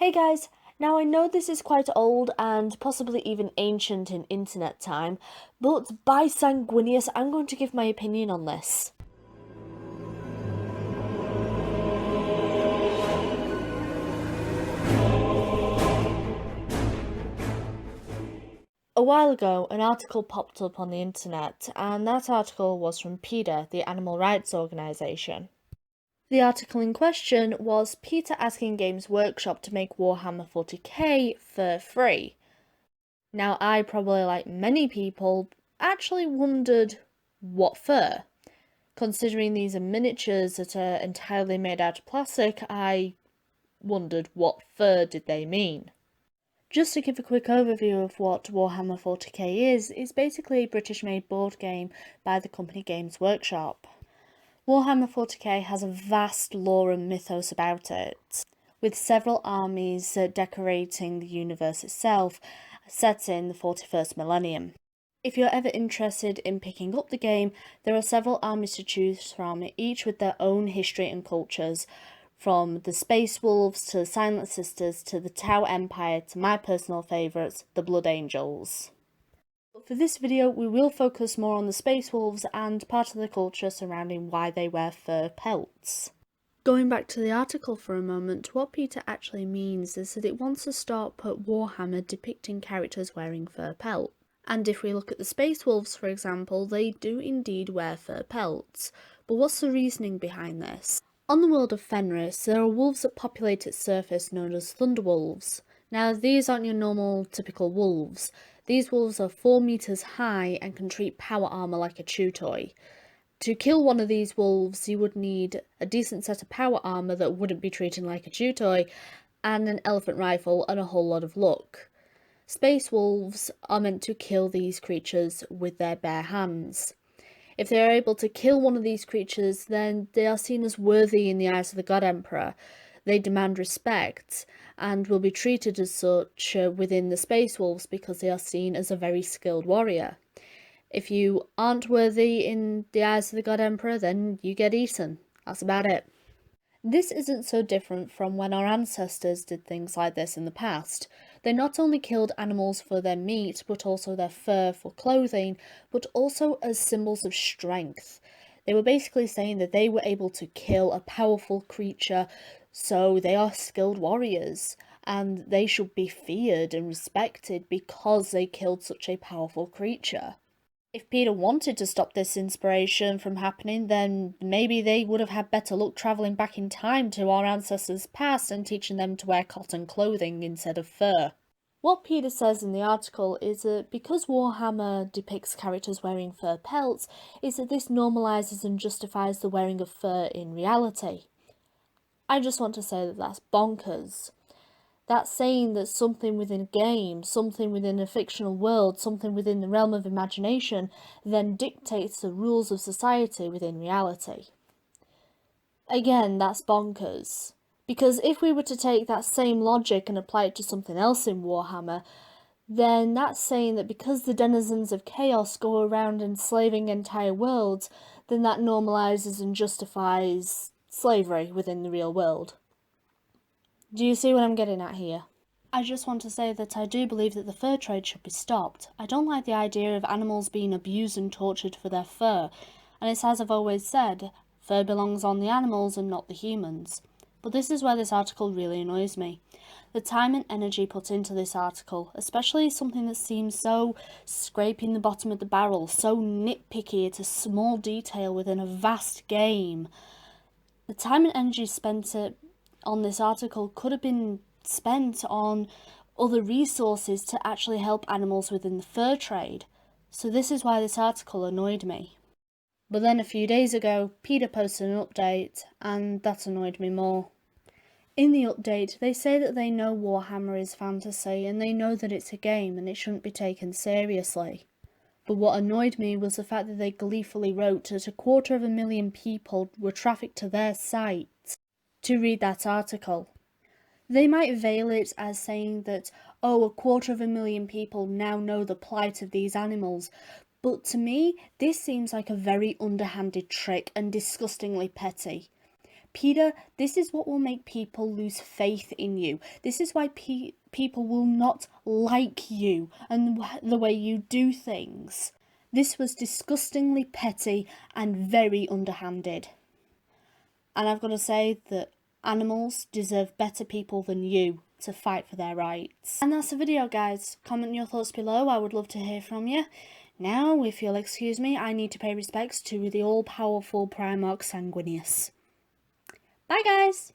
Hey guys, now I know this is quite old and possibly even ancient in internet time, but by sanguineous, I'm going to give my opinion on this. A while ago, an article popped up on the internet, and that article was from PETA, the animal rights organisation. The article in question was PETA asking Games Workshop to make Warhammer 40k for free. Now, I probably, like many people, actually wondered what for. Considering these are miniatures that are entirely made out of plastic, I wondered what fur did they mean. Just to give a quick overview of what Warhammer 40k is basically a British-made board game by the company Games Workshop. Warhammer 40k has a vast lore and mythos about it, with several armies decorating the universe itself, set in the 41st millennium. If you're ever interested in picking up the game, there are several armies to choose from, each with their own history and cultures, from the Space Wolves to the Silent Sisters to the Tau Empire to my personal favourites, the Blood Angels. But for this video, we will focus more on the Space Wolves and part of the culture surrounding why they wear fur pelts. Going back to the article for a moment, what PETA actually means is that it wants to stop Warhammer depicting characters wearing fur pelts. And if we look at the Space Wolves, for example, they do indeed wear fur pelts. But what's the reasoning behind this? On the world of Fenris, there are wolves that populate its surface known as Thunderwolves. Now, these aren't your normal, typical wolves. These wolves are 4 meters high and can treat power armor like a chew toy. To kill one of these wolves, you would need a decent set of power armor that wouldn't be treated like a chew toy, and an elephant rifle and a whole lot of luck. Space wolves are meant to kill these creatures with their bare hands. If they are able to kill one of these creatures, then they are seen as worthy in the eyes of the God Emperor. They demand respect, and will be treated as such within the Space Wolves because they are seen as a very skilled warrior. If you aren't worthy in the eyes of the God Emperor, then you get eaten. That's about it. This isn't so different from when our ancestors did things like this in the past. They not only killed animals for their meat, but also their fur for clothing, but also as symbols of strength. They were basically saying that they were able to kill a powerful creature, so they are skilled warriors, and they should be feared and respected because they killed such a powerful creature. If PETA wanted to stop this inspiration from happening, then maybe they would have had better luck travelling back in time to our ancestors' past and teaching them to wear cotton clothing instead of fur. What PETA says in the article is that because Warhammer depicts characters wearing fur pelts, is that this normalises and justifies the wearing of fur in reality. I just want to say that that's bonkers. That's saying that something within a game, something within a fictional world, something within the realm of imagination, then dictates the rules of society within reality. Again, that's bonkers. Because if we were to take that same logic and apply it to something else in Warhammer, then that's saying that because the denizens of chaos go around enslaving entire worlds, then that normalises and justifies slavery within the real world. Do you see what I'm getting at here? I just want to say that I do believe that the fur trade should be stopped. I don't like the idea of animals being abused and tortured for their fur, and it's as I've always said, fur belongs on the animals and not the humans. But this is where this article really annoys me. The time and energy put into this article, especially something that seems so scraping the bottom of the barrel, so nitpicky at a small detail within a vast game. The time and energy spent on this article could have been spent on other resources to actually help animals within the fur trade. So this is why this article annoyed me. But then a few days ago, PETA posted an update, and that annoyed me more. In the update, they say that they know Warhammer is fantasy, and they know that it's a game and it shouldn't be taken seriously. But what annoyed me was the fact that they gleefully wrote that 250,000 people were trafficked to their site to read that article. They might veil it as saying that, oh, 250,000 people now know the plight of these animals, but to me, this seems like a very underhanded trick and disgustingly petty. PETA, this is what will make people lose faith in you. This is why people will not like you and the way you do things. This was disgustingly petty and very underhanded. And I've got to say that animals deserve better people than you to fight for their rights. And that's the video, guys. Comment your thoughts below. I would love to hear from you. Now, if you'll excuse me, I need to pay respects to the all-powerful Primarch Sanguinius. Bye, guys!